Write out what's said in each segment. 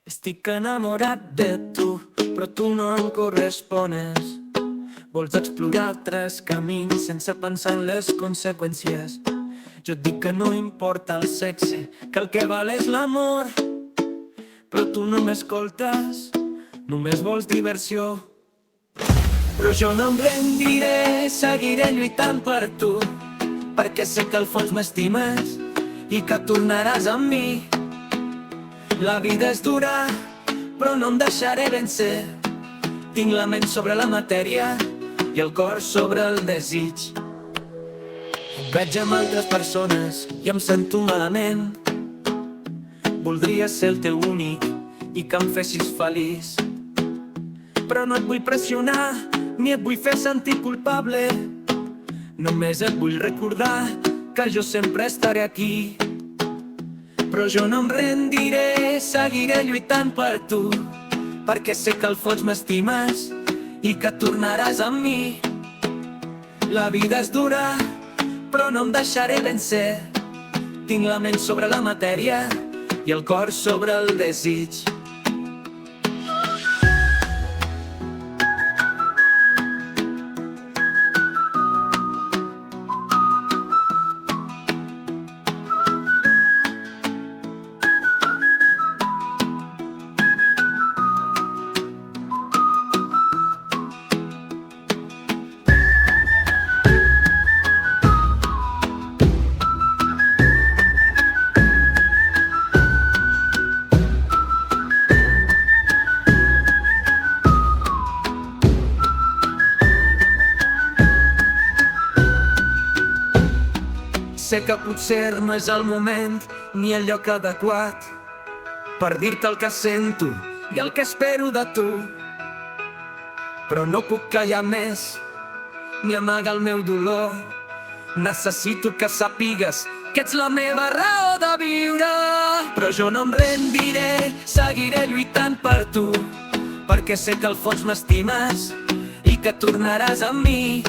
Estic enamorat de tu, però tu no em correspones. Vols explorar altres camins sense pensar en les conseqüències. Jo et dic que no importa el sexe, que el que val és l'amor. Però tu no m'escoltes, només vols diversió. Però jo no em rendiré, seguiré lluitant per tu, perquè sé que al fons m'estimes i que tornaràs amb mi. La vida és dura, però no em deixaré vèncer. Tinc la ment sobre la matèria i el cor sobre el desig. Em veig amb altres persones i em sento malament. Voldria ser el teu únic i que em fessis feliç, però no et vull pressionar ni et vull fer sentir culpable. Només et vull recordar que jo sempre estaré aquí. Però jo no em rendiré, seguiré lluitant per tu, perquè sé que al fons m'estimes i que tornaràs amb mi. La vida és dura, però no em deixaré vèncer. Tinc la ment sobre la matèria i el cor sobre el desig. Sé que potser no és el moment ni el lloc adequat per dir-te el que sento i el que espero de tu, però no puc callar més ni amagar el meu dolor. Necessito que sàpigues que ets la meva raó de viure. Però jo no em rendiré, seguiré lluitant per tu, perquè sé que al fons m'estimes i que tornaràs amb mi.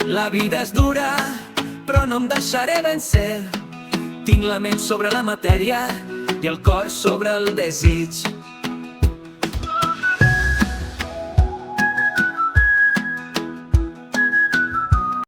La vida és dura, però no em deixaré vèncer. Tinc la ment sobre la matèria i el cor sobre el desig.